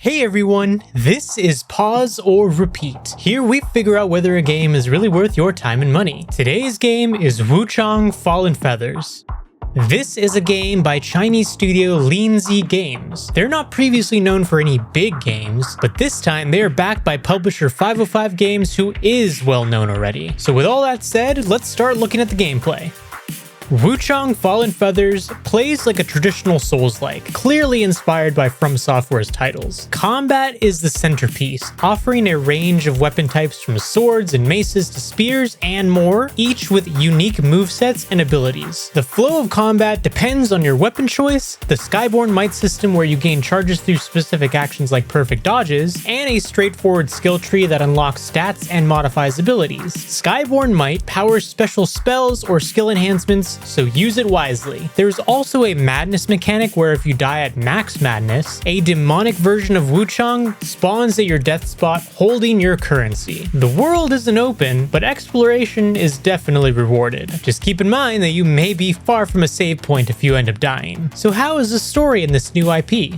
Hey everyone, this is Pause or Repeat. Here we figure out whether a game is really worth your time and money. Today's game is WUCHANG Fallen Feathers. This is a game by Chinese studio Linzi Games. They're not previously known for any big games, but this time they are backed by publisher 505 Games, who is well known already. So with all that said, let's start looking at the gameplay. WUCHANG Fallen Feathers plays like a traditional Souls-like, clearly inspired by From Software's titles. Combat is the centerpiece, offering a range of weapon types from swords and maces to spears and more, each with unique movesets and abilities. The flow of combat depends on your weapon choice, the Skyborn Might system where you gain charges through specific actions like perfect dodges, and a straightforward skill tree that unlocks stats and modifies abilities. Skyborn Might powers special spells or skill enhancements, so use it wisely. There's also a madness mechanic where if you die at max madness, a demonic version of WUCHANG spawns at your death spot holding your currency. The world isn't open, but exploration is definitely rewarded. Just keep in mind that you may be far from a save point if you end up dying. So how is the story in this new IP?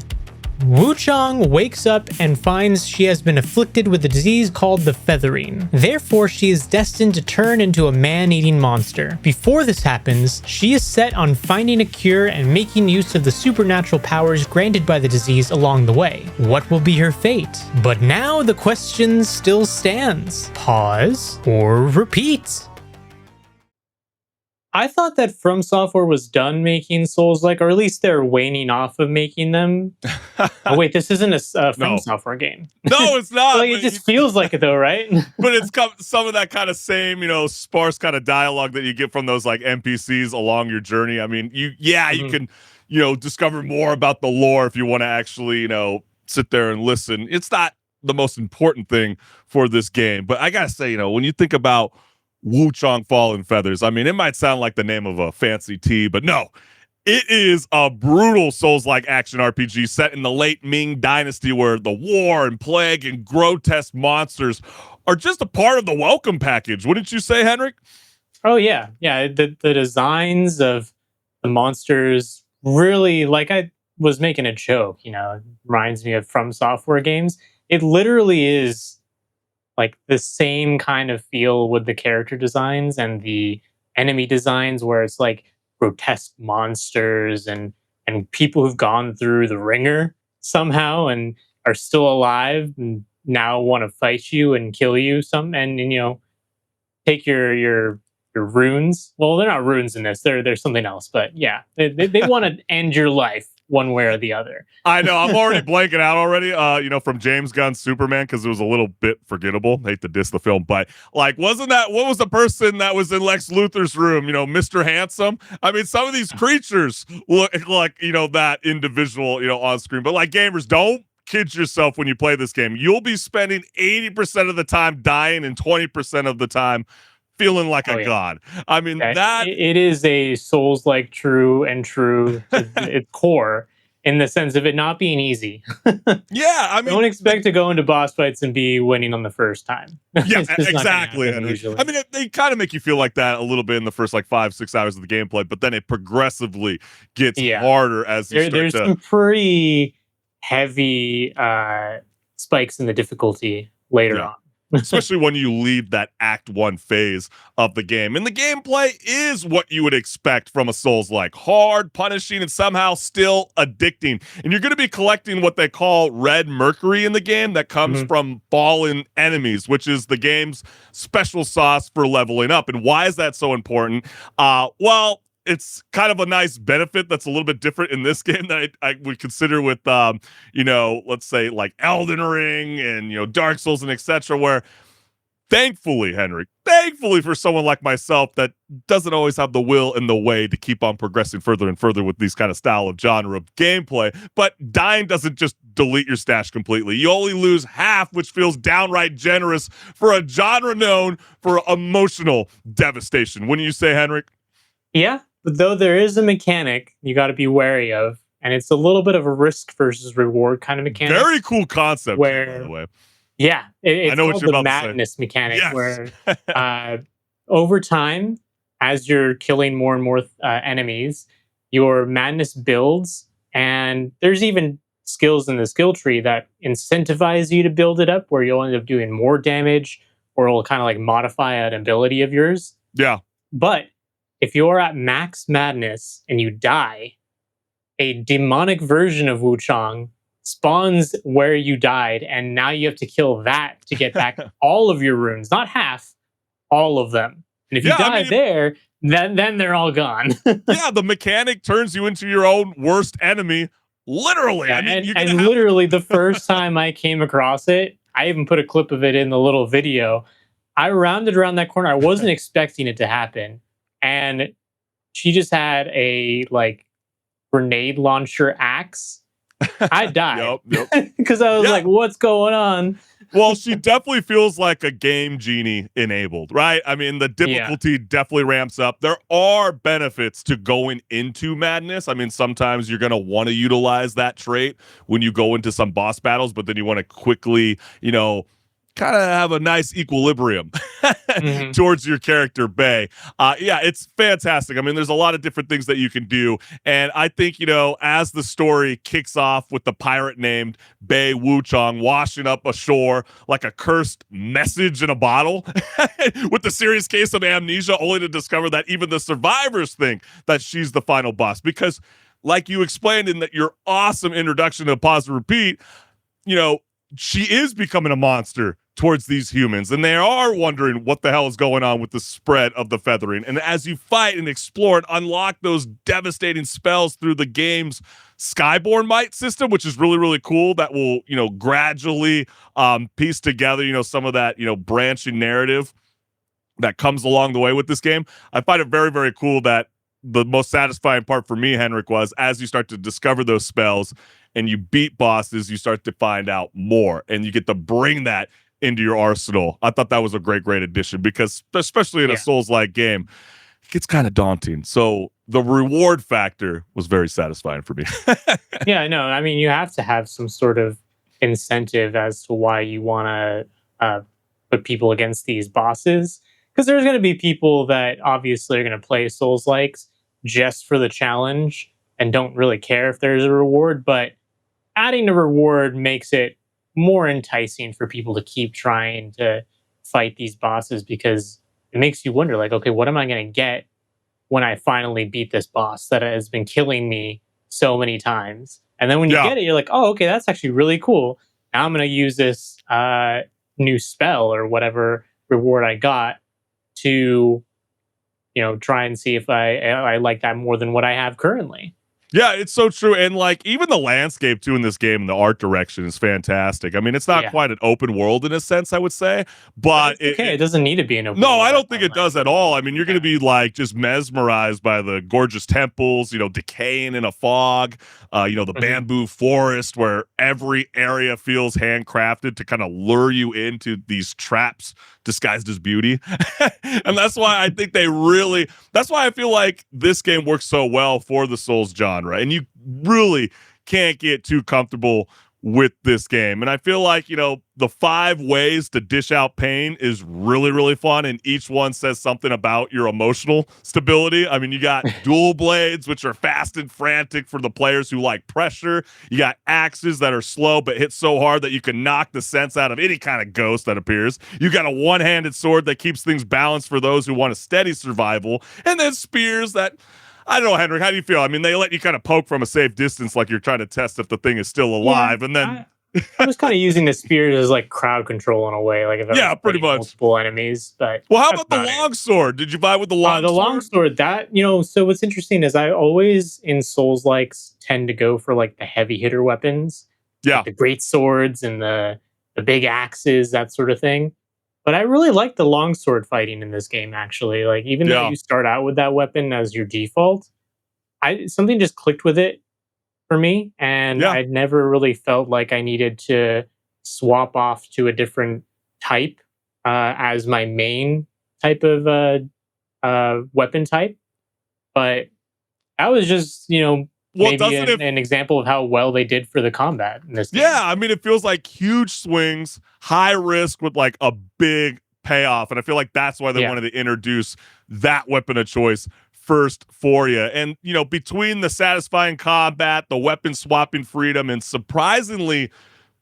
WUCHANG wakes up and finds she has been afflicted with a disease called the feathering. Therefore, she is destined to turn into a man-eating monster. Before this happens, she is set on finding a cure and making use of the supernatural powers granted by the disease along the way. What will be her fate? But now the question still stands. Pause or repeat? I thought that From Software was done making Souls-like, or at least they're waning off of making them. Oh wait, this isn't a From Software game. No, it's not. Like, it just feels like it though, right? But it's some of that kind of same, sparse kind of dialogue that you get from those like NPCs along your journey. I mean, you can, discover more about the lore if you want to actually, sit there and listen. It's not the most important thing for this game, but I gotta say, when you think about WUCHANG Fallen Feathers, I mean, it might sound like the name of a fancy tea, but no, it is a brutal Souls-like action RPG set in the late Ming Dynasty, where the war and plague and grotesque monsters are just a part of the welcome package. Wouldn't you say, Henrik? Oh yeah, yeah. The designs of the monsters really, like I was making a joke, it reminds me of From Software games. It literally is like the same kind of feel with the character designs and the enemy designs, where it's like grotesque monsters and people who've gone through the ringer somehow and are still alive and now want to fight you and kill you and take your runes. Well, they're not runes in this. They're something else. But yeah, they want to end your life one way or the other. I know. I'm already blanking out already, from James Gunn's Superman, because it was a little bit forgettable. I hate to diss the film, but what was the person that was in Lex Luthor's room? Mr. Handsome? I mean, some of these creatures look like, that individual, on screen. But like, gamers, don't kid yourself when you play this game. You'll be spending 80% of the time dying and 20% of the time feeling like a god. I mean, it is a Souls-like true to its core, in the sense of it not being easy. Yeah, I mean, don't expect to go into boss fights and be winning on the first time. Yeah, exactly. I mean, they kind of make you feel like that a little bit in the first 5-6 hours of the gameplay, but then it progressively gets harder as you there's some pretty heavy spikes in the difficulty later on. Especially when you leave that Act 1 phase of the game. And the gameplay is what you would expect from a Souls-like. Hard, punishing, and somehow still addicting. And you're going to be collecting what they call red mercury in the game that comes from fallen enemies, which is the game's special sauce for leveling up. And why is that so important? Well, it's kind of a nice benefit that's a little bit different in this game that I would consider with, let's say like Elden Ring and, Dark Souls and etc., where thankfully for someone like myself that doesn't always have the will and the way to keep on progressing further and further with these kind of style of genre of gameplay, but dying doesn't just delete your stash completely. You only lose half, which feels downright generous for a genre known for emotional devastation. Wouldn't you say, Henrik? Yeah. But though there is a mechanic you got to be wary of, and it's a little bit of a risk versus reward kind of mechanic. Very cool concept, by the way. Yeah, it's called the madness mechanic, where over time, as you're killing more and more enemies, your madness builds, and there's even skills in the skill tree that incentivize you to build it up, where you'll end up doing more damage, or it'll kind of like modify an ability of yours. Yeah. But if you're at max madness and you die, a demonic version of Wuchang spawns where you died, and now you have to kill that to get back all of your runes, not half, all of them. And if you die there, then they're all gone. Yeah, the mechanic turns you into your own worst enemy, literally. Yeah, and literally the first time I came across it, I even put a clip of it in the little video. I rounded around that corner. I wasn't expecting it to happen, and she just had a like grenade launcher axe. I died because I was like, "What's going on?" Well, she definitely feels like a game genie enabled, right? I mean, the difficulty definitely ramps up. There are benefits to going into madness. I mean, sometimes you're going to want to utilize that trait when you go into some boss battles, but then you want to quickly, kind of have a nice equilibrium towards your character, Bay. Yeah, it's fantastic. I mean, there's a lot of different things that you can do. And I think, as the story kicks off with the pirate named Bay Wuchang washing up ashore like a cursed message in a bottle with the serious case of amnesia, only to discover that even the survivors think that she's the final boss. Because like you explained in that your awesome introduction to Pause and Repeat, she is becoming a monster towards these humans, and they are wondering what the hell is going on with the spread of the feathering. And as you fight and explore and unlock those devastating spells through the game's Skyborn Might system, which is really, really cool, that will, gradually piece together, some of that, branching narrative that comes along the way with this game. I find it very, very cool that the most satisfying part for me, Henrik, was as you start to discover those spells and you beat bosses, you start to find out more, and you get to bring that into your arsenal. I thought that was a great, great addition, because especially in a Souls-like game, it gets kind of daunting. So the reward factor was very satisfying for me. Yeah, I know. I mean, you have to have some sort of incentive as to why you want to put people against these bosses, because there's going to be people that obviously are going to play Souls-likes just for the challenge and don't really care if there's a reward, but adding a reward makes it more enticing for people to keep trying to fight these bosses, because it makes you wonder, like, okay, what am I going to get when I finally beat this boss that has been killing me so many times? And then when you get it, you're like, oh, okay, that's actually really cool. Now I'm going to use this new spell or whatever reward I got to, try and see if I like that more than what I have currently. Yeah, it's so true. And like even the landscape too in this game, the art direction is fantastic. I mean, it's not quite an open world in a sense, I would say, but it doesn't need to be an open world. No, I don't think it does at all. I mean, you're going to be like just mesmerized by the gorgeous temples, decaying in a fog, the bamboo forest where every area feels handcrafted to kind of lure you into these traps disguised as beauty. And that's why I think that's why I feel like this game works so well for the Souls genre. And you really can't get too comfortable with this game. And I feel like, the 5 ways to dish out pain is really, really fun. And each one says something about your emotional stability. I mean, you got dual blades, which are fast and frantic for the players who like pressure. You got axes that are slow, but hit so hard that you can knock the sense out of any kind of ghost that appears. You got a one-handed sword that keeps things balanced for those who want a steady survival. And then spears that, I don't know, Henrik, how do you feel? I mean, they let you kind of poke from a safe distance like you're trying to test if the thing is still alive. And then I was kind of using the spears as like crowd control in a way, like if I was pretty much multiple enemies. But well, how about the longsword? Did you buy with the longsword? The longsword, that so what's interesting is I always in Souls likes tend to go for like the heavy hitter weapons, like the great swords and the big axes, that sort of thing. But I really like the longsword fighting in this game, actually. Like, even though you start out with that weapon as your default, something just clicked with it for me. And I'd never really felt like I needed to swap off to a different type as my main type of weapon type. But that was just, maybe an example of how well they did for the combat in this game. Yeah, I mean, it feels like huge swings, high risk with like a big payoff. And I feel like that's why they wanted to introduce that weapon of choice first for you. And, between the satisfying combat, the weapon swapping freedom, and surprisingly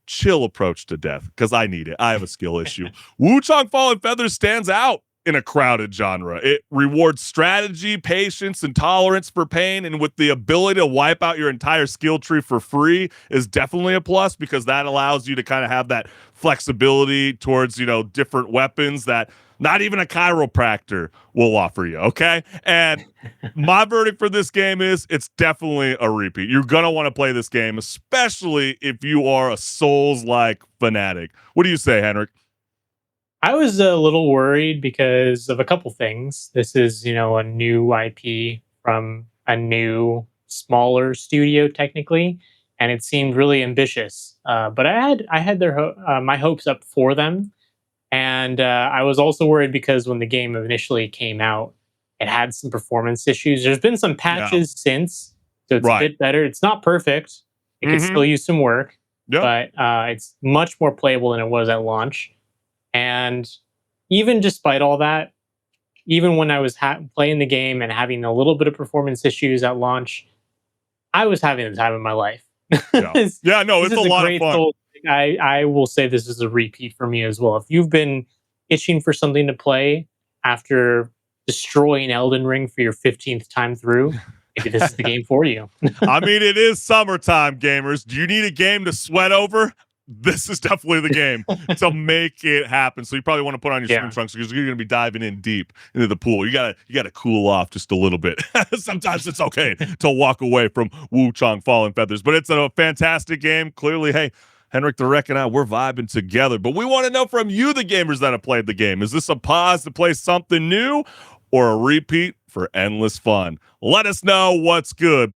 chill approach to death, because I need it. I have a skill issue. Wuchang Fallen Feathers stands out in a crowded genre. It rewards strategy, patience, and tolerance for pain, and with the ability to wipe out your entire skill tree for free is definitely a plus, because that allows you to kind of have that flexibility towards, different weapons that not even a chiropractor will offer you, okay? And my verdict for this game is it's definitely a repeat. You're going to want to play this game, especially if you are a Souls-like fanatic. What do you say, Henrik? I was a little worried because of a couple things. This is, a new IP from a new, smaller studio, technically, and it seemed really ambitious. But I had my hopes up for them, and I was also worried because when the game initially came out, it had some performance issues. There's been some patches since, so it's a bit better. It's not perfect. It could still use some work, but it's much more playable than it was at launch. And even despite all that, even when I was playing the game and having a little bit of performance issues at launch, I was having the time of my life. No, it's a lot of fun. I will say this is a repeat for me as well. If you've been itching for something to play after destroying Elden Ring for your 15th time through, maybe this is the game for you. I mean, it is summertime, gamers. Do you need a game to sweat over? This is definitely the game to make it happen. So you probably want to put on your swim trunks, because you're going to be diving in deep into the pool. You gotta cool off just a little bit. Sometimes it's okay to walk away from Wuchang Fallen Feathers, but it's a fantastic game. Clearly, hey, Henrik the Wreck and I, we're vibing together. But we want to know from you, the gamers that have played the game, is this a pause to play something new or a repeat for endless fun? Let us know what's good.